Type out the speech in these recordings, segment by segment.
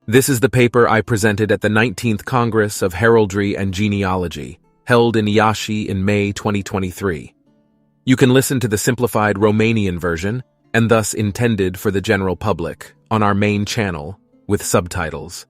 This is the paper I presented at the 19th Congress of Heraldry and Genealogy, held in Iashi in May 2023. You can listen to the simplified Romanian version, and thus intended for the general public, on our main channel, with subtitles.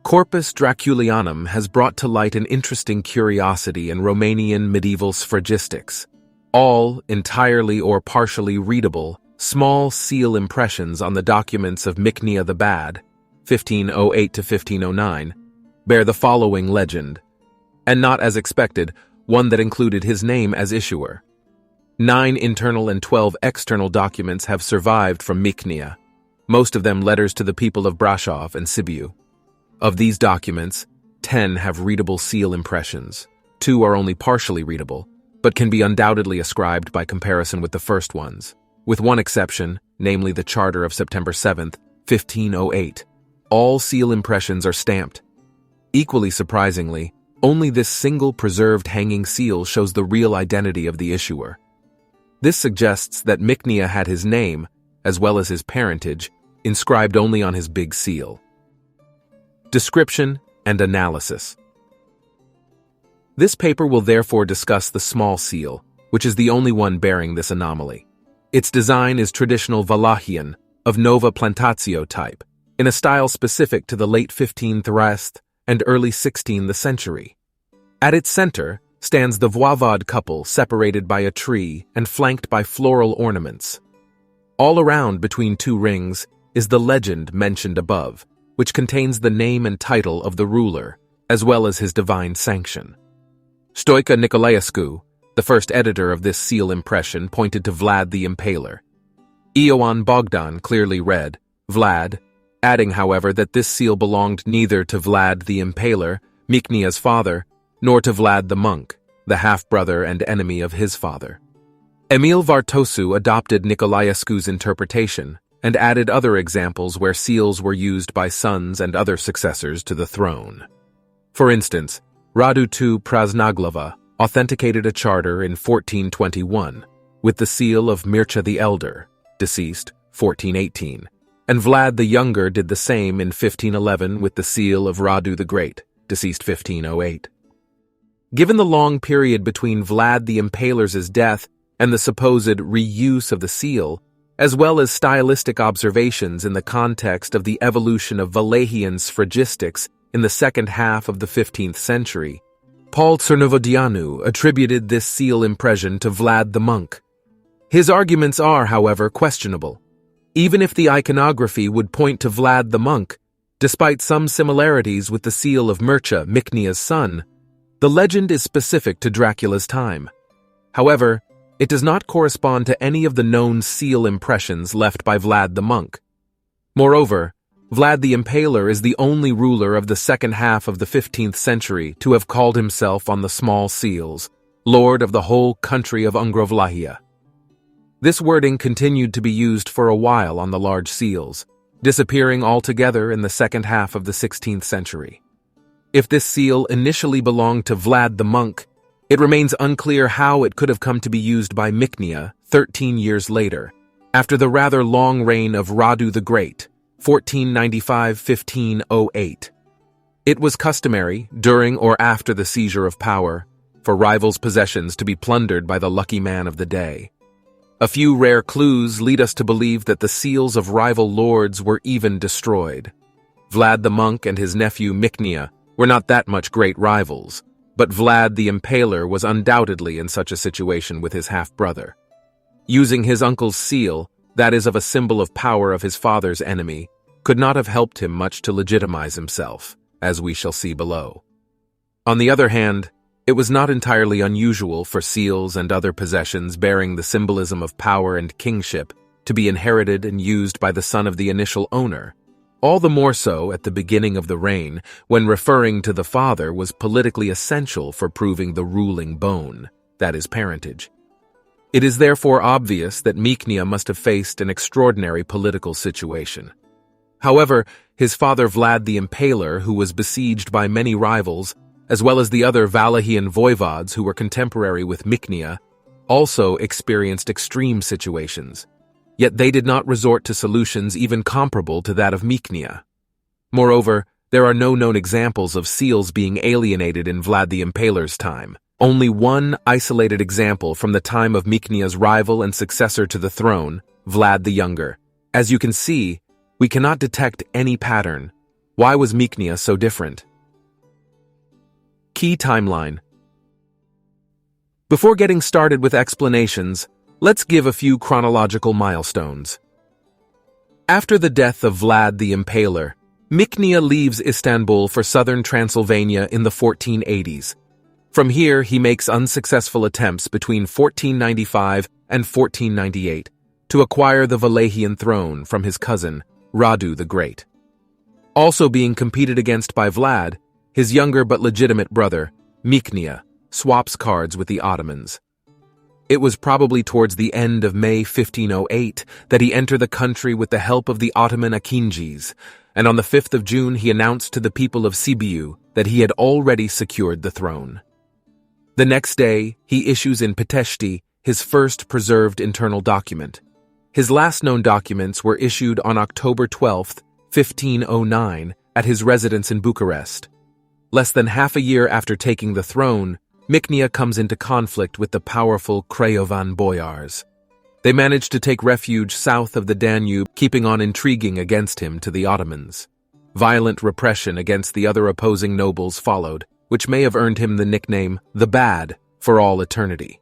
Corpus Draculianum has brought to light an interesting curiosity in Romanian medieval sphragistics. All, entirely or partially readable, small seal impressions on the documents of Mihnea the Bad, 1508 to 1509, bear the following legend, and not as expected, one that included his name as issuer. 9 internal and 12 external documents have survived from Mihnea, most of them letters to the people of Brașov and Sibiu. Of these documents, 10 have readable seal impressions, 2 are only partially readable, but can be undoubtedly ascribed by comparison with the first ones, with one exception, namely the Charter of September 7th, 1508. All seal impressions are stamped. Equally surprisingly, only this single preserved hanging seal shows the real identity of the issuer. This suggests that Mihnea had his name, as well as his parentage, inscribed only on his big seal. Description and analysis. This paper will therefore discuss the small seal, which is the only one bearing this anomaly. Its design is traditional Wallachian, of Nova Plantatio type, in a style specific to the late 15th and early 16th century. At its center stands the Voivod couple separated by a tree and flanked by floral ornaments. All around between 2 rings is the legend mentioned above, which contains the name and title of the ruler, as well as his divine sanction. Stoica Nicolaescu, the first editor of this seal impression, pointed to Vlad the Impaler. Ioan Bogdan clearly read Vlad, adding, however, that this seal belonged neither to Vlad the Impaler, Mihnea's father, nor to Vlad the monk, the half-brother and enemy of his father. Emil Vartosu adopted Nicolaescu's interpretation, and added other examples where seals were used by sons and other successors to the throne. For instance, Radu II Praznaglava authenticated a charter in 1421 with the seal of Mircea the Elder, deceased 1418, and Vlad the Younger did the same in 1511 with the seal of Radu the Great, deceased 1508. Given the long period between Vlad the Impaler's death and the supposed reuse of the seal, as well as stylistic observations in the context of the evolution of Wallachian sphragistics in the second half of the 15th century, Paul Țărnăvodeanu attributed this seal impression to Vlad the monk. His arguments are, however, questionable. Even if the iconography would point to Vlad the monk, despite some similarities with the seal of Mircea, Mihnea's son, the legend is specific to Dracula's time. However, it does not correspond to any of the known seal impressions left by Vlad the monk. Moreover, Vlad the Impaler is the only ruler of the second half of the 15th century to have called himself on the small seals, Lord of the whole country of Ungrovlahia. This wording continued to be used for a while on the large seals, disappearing altogether in the second half of the 16th century. If this seal initially belonged to Vlad the monk, it remains unclear how it could have come to be used by Mihnea 13 years later, after the rather long reign of Radu the Great, 1495–1508. It was customary, during or after the seizure of power, for rivals' possessions to be plundered by the lucky man of the day. A few rare clues lead us to believe that the seals of rival lords were even destroyed. Vlad the monk and his nephew Mihnea were not that much great rivals, but Vlad the Impaler was undoubtedly in such a situation with his half-brother. Using his uncle's seal, that is of a symbol of power of his father's enemy, could not have helped him much to legitimize himself, as we shall see below. On the other hand, it was not entirely unusual for seals and other possessions bearing the symbolism of power and kingship to be inherited and used by the son of the initial owner, all the more so at the beginning of the reign, when referring to the father was politically essential for proving the ruling bone, that is, parentage. It is therefore obvious that Mihnea must have faced an extraordinary political situation. However, his father Vlad the Impaler, who was besieged by many rivals, as well as the other Wallachian voivodes who were contemporary with Mihnea, also experienced extreme situations. Yet they did not resort to solutions even comparable to that of Mihnea. Moreover, there are no known examples of seals being alienated in Vlad the Impaler's time. Only one isolated example from the time of Mihnea's rival and successor to the throne, Vlad the Younger. As you can see, we cannot detect any pattern. Why was Mihnea so different? Key timeline. Before getting started with explanations, let's give a few chronological milestones. After the death of Vlad the Impaler, Mihnea leaves Istanbul for southern Transylvania in the 1480s. From here, he makes unsuccessful attempts between 1495 and 1498 to acquire the Wallachian throne from his cousin, Radu the Great. Also being competed against by Vlad, his younger but legitimate brother, Mihnea, swaps cards with the Ottomans. It was probably towards the end of May 1508 that he entered the country with the help of the Ottoman Akinjis, and on the 5th of June he announced to the people of Sibiu that he had already secured the throne. The next day, he issues in Pitești his first preserved internal document. His last known documents were issued on October 12, 1509, at his residence in Bucharest. Less than half a year after taking the throne, Mihnea comes into conflict with the powerful Crayovan boyars. They managed to take refuge south of the Danube, keeping on intriguing against him to the Ottomans. Violent repression against the other opposing nobles followed, which may have earned him the nickname the Bad for all eternity.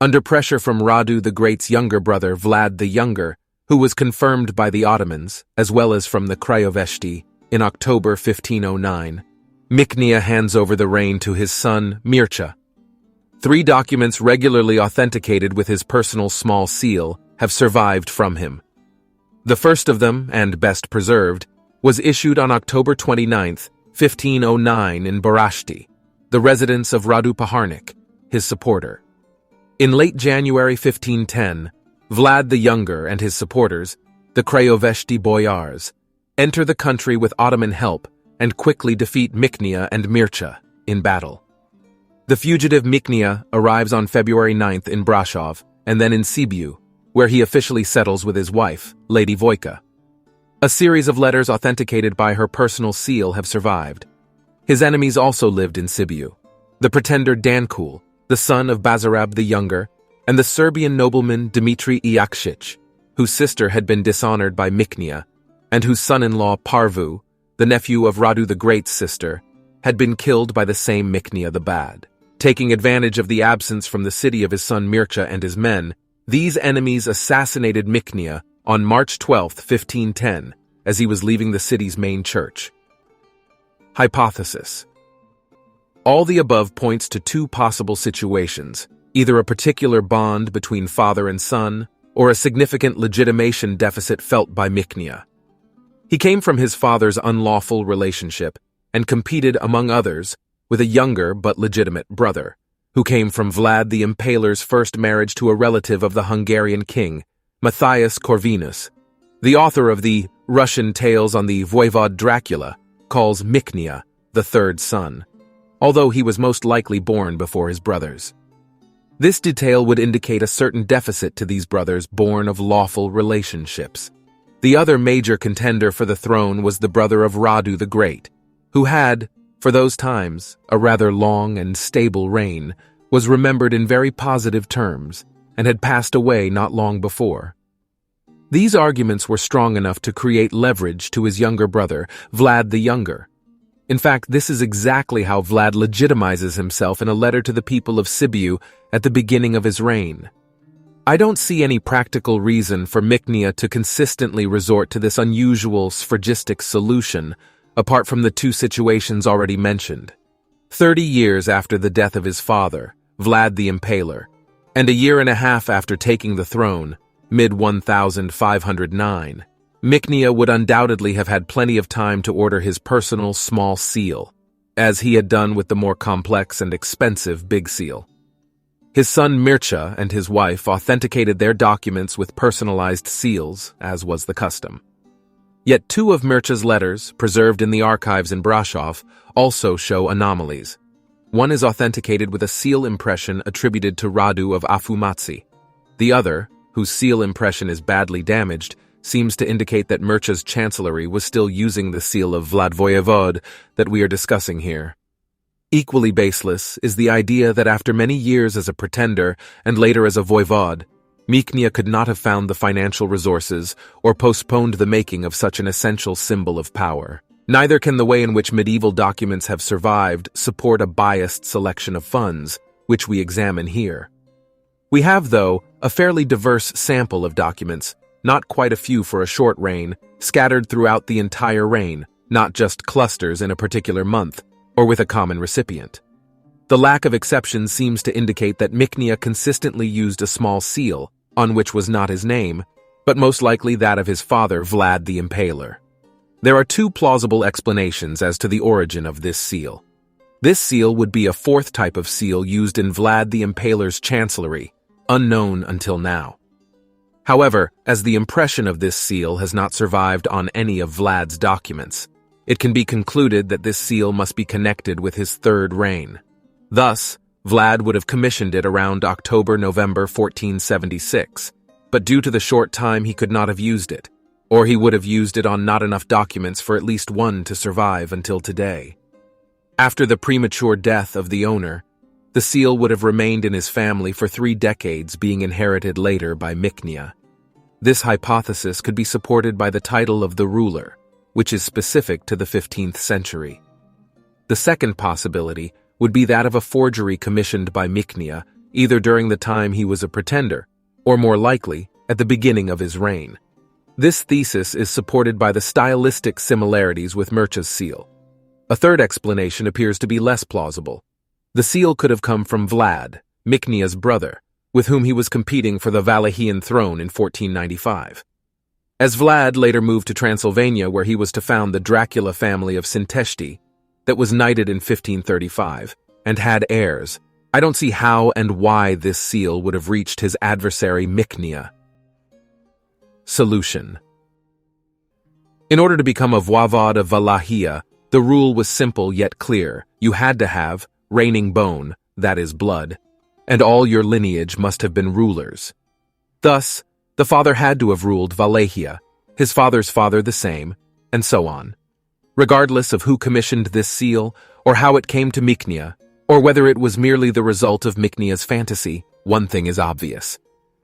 Under pressure from Radu the Great's younger brother Vlad the Younger, who was confirmed by the Ottomans, as well as from the Craiovesti, in October 1509, Mihnea hands over the reign to his son Mircea. 3 documents regularly authenticated with his personal small seal have survived from him. The first of them, and best preserved, was issued on October 29, 1509 in Baraști, the residence of Radu Paharnic, his supporter. In late January 1510, Vlad the Younger and his supporters, the Craiovesti boyars, enter the country with Ottoman help and quickly defeat Mihnea and Mircea in battle. The fugitive Mihnea arrives on February 9th in Brașov and then in Sibiu, where he officially settles with his wife, Lady Voica. A series of letters authenticated by her personal seal have survived. His enemies also lived in Sibiu. The pretender Dancul, the son of Basarab the Younger, and the Serbian nobleman Dimitri Iacșici, whose sister had been dishonored by Mihnea, and whose son-in-law Parvu, the nephew of Radu the Great's sister, had been killed by the same Mihnea the Bad. Taking advantage of the absence from the city of his son Mircea and his men, these enemies assassinated Mihnea on March 12, 1510, as he was leaving the city's main church. Hypothesis. All the above points to 2 possible situations, either a particular bond between father and son, or a significant legitimation deficit felt by Mihnea. He came from his father's unlawful relationship and competed, among others, with a younger but legitimate brother, who came from Vlad the Impaler's first marriage to a relative of the Hungarian king, Matthias Corvinus. The author of the Russian Tales on the Voivod Dracula calls Mihnea the third son, although he was most likely born before his brothers. This detail would indicate a certain deficit to these brothers born of lawful relationships. The other major contender for the throne was the brother of Radu the Great, who had, for those times, a rather long and stable reign, was remembered in very positive terms, and had passed away not long before. These arguments were strong enough to create leverage to his younger brother, Vlad the Younger. In fact, this is exactly how Vlad legitimizes himself in a letter to the people of Sibiu at the beginning of his reign. I don't see any practical reason for Mihnea to consistently resort to this unusual sphergistic solution, apart from the 2 situations already mentioned. 30 years after the death of his father, Vlad the Impaler, and a year and a half after taking the throne, mid-1509, Mihnea would undoubtedly have had plenty of time to order his personal small seal, as he had done with the more complex and expensive big seal. His son Mircea and his wife authenticated their documents with personalized seals, as was the custom. Yet two of Mircea's letters, preserved in the archives in Brasov, also show anomalies. One is authenticated with a seal impression attributed to Radu of Afumați. The other, whose seal impression is badly damaged, seems to indicate that Mircea's chancellery was still using the seal of Vlad Voivod that we are discussing here. Equally baseless is the idea that after many years as a pretender and later as a voivod, Mihnea could not have found the financial resources or postponed the making of such an essential symbol of power. Neither can the way in which medieval documents have survived support a biased selection of funds, which we examine here. We have, though, a fairly diverse sample of documents, not quite a few for a short reign, scattered throughout the entire reign, not just clusters in a particular month, or with a common recipient. The lack of exceptions seems to indicate that Mihnea consistently used a small seal, on which was not his name, but most likely that of his father Vlad the Impaler. There are two plausible explanations as to the origin of this seal. This seal would be a fourth type of seal used in Vlad the Impaler's chancellery, unknown until now. However, as the impression of this seal has not survived on any of Vlad's documents, it can be concluded that this seal must be connected with his third reign. Thus, Vlad would have commissioned it around October-November 1476, but due to the short time he could not have used it, or he would have used it on not enough documents for at least one to survive until today. After the premature death of the owner, the seal would have remained in his family for 3 decades, being inherited later by Mihnea. This hypothesis could be supported by the title of the ruler, which is specific to the 15th century. The second possibility would be that of a forgery commissioned by Mihnea either during the time he was a pretender, or more likely, at the beginning of his reign. This thesis is supported by the stylistic similarities with Mircea's seal. A third explanation appears to be less plausible. The seal could have come from Vlad, Mihnea's brother, with whom he was competing for the Wallachian throne in 1495. As Vlad later moved to Transylvania, where he was to found the Dracula family of Sinteshti, that was knighted in 1535, and had heirs, I don't see how and why this seal would have reached his adversary Mihnea. Solution. In order to become a voivod of Wallachia, the rule was simple yet clear. You had to have reigning bone, that is blood, and all your lineage must have been rulers. Thus, the father had to have ruled Wallachia, his father's father the same, and so on. Regardless of who commissioned this seal, or how it came to Mihnea, or whether it was merely the result of Mihnea's fantasy, one thing is obvious.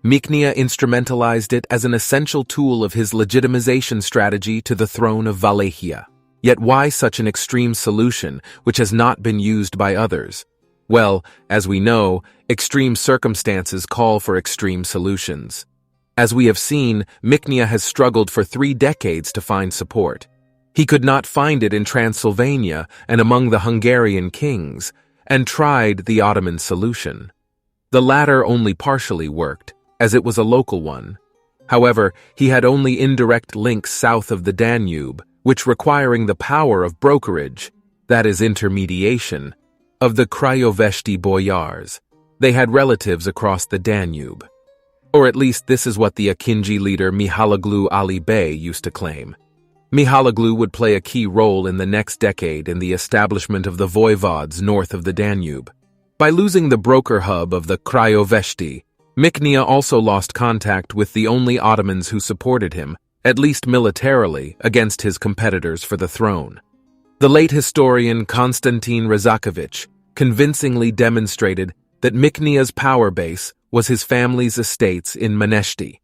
Mihnea instrumentalized it as an essential tool of his legitimization strategy to the throne of Wallachia. Yet why such an extreme solution which has not been used by others? Well, as we know, extreme circumstances call for extreme solutions. As we have seen, Mihnea has struggled for 3 decades to find support. He could not find it in Transylvania and among the Hungarian kings, and tried the Ottoman solution. The latter only partially worked, as it was a local one. However, he had only indirect links south of the Danube, which requiring the power of brokerage, that is intermediation, of the Craiovesti boyars. They had relatives across the Danube. Or at least this is what the Akinji leader Mihalaglu Ali Bey used to claim. Mihalaglu would play a key role in the next decade in the establishment of the voivods north of the Danube. By losing the broker hub of the Craiovesti, Mihnea also lost contact with the only Ottomans who supported him, at least militarily, against his competitors for the throne. The late historian Konstantin Razakovich convincingly demonstrated that Mihnea's power base was his family's estates in Maneshti.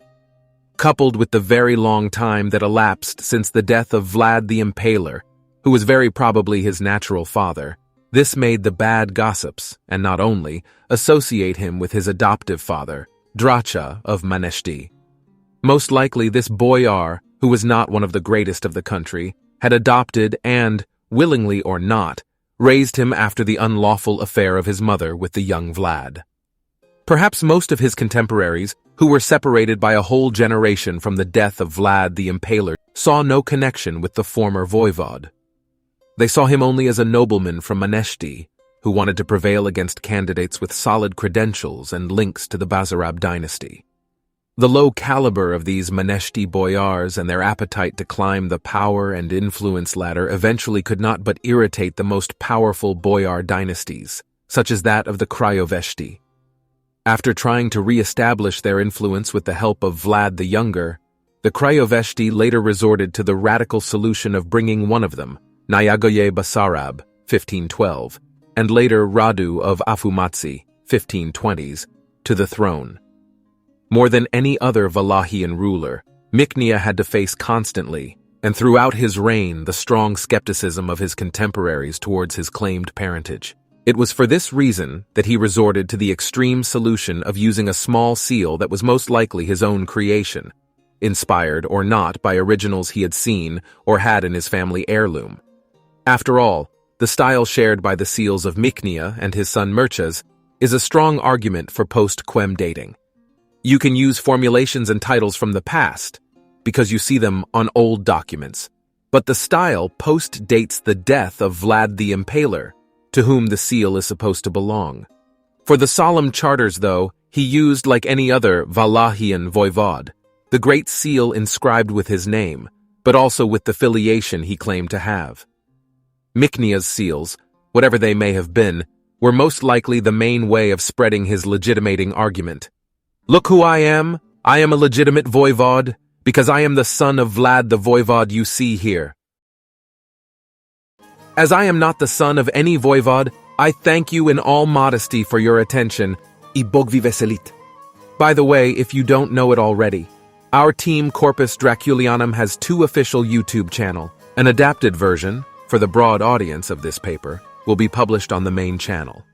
Coupled with the very long time that elapsed since the death of Vlad the Impaler, who was very probably his natural father, this made the bad gossips, and not only, associate him with his adoptive father, Dracula of Maneshti. Most likely this boyar, who was not one of the greatest of the country, had adopted and, willingly or not, raised him after the unlawful affair of his mother with the young Vlad. Perhaps most of his contemporaries, who were separated by a whole generation from the death of Vlad the Impaler, saw no connection with the former voivod. They saw him only as a nobleman from Maneshti, who wanted to prevail against candidates with solid credentials and links to the Basarab dynasty. The low caliber of these Maneshti boyars and their appetite to climb the power and influence ladder eventually could not but irritate the most powerful boyar dynasties, such as that of the Krayoveshti. After trying to re-establish their influence with the help of Vlad the Younger, the Krayoveshti later resorted to the radical solution of bringing one of them, Nyagoye Basarab, 1512, and later Radu of Afumatsi, 1520s, to the throne. More than any other Wallachian ruler, Mihnea had to face constantly, and throughout his reign, the strong skepticism of his contemporaries towards his claimed parentage. It was for this reason that he resorted to the extreme solution of using a small seal that was most likely his own creation, inspired or not by originals he had seen or had in his family heirloom. After all, the style shared by the seals of Mihnea and his son Mircea is a strong argument for post-Quem dating. You can use formulations and titles from the past, because you see them on old documents, but the style post-dates the death of Vlad the Impaler, to whom the seal is supposed to belong. For the solemn charters, though, he used, like any other Wallachian voivod, the great seal inscribed with his name, but also with the filiation he claimed to have. Mihnea's seals, whatever they may have been, were most likely the main way of spreading his legitimating argument. Look who I am a legitimate voivod, because I am the son of Vlad the voivod you see here. As I am not the son of any voivod, I thank you in all modesty for your attention. I Bog vi veselit. By the way, if you don't know it already, our team Corpus Draculianum has 2 official YouTube channels. An adapted version, for the broad audience of this paper, will be published on the main channel.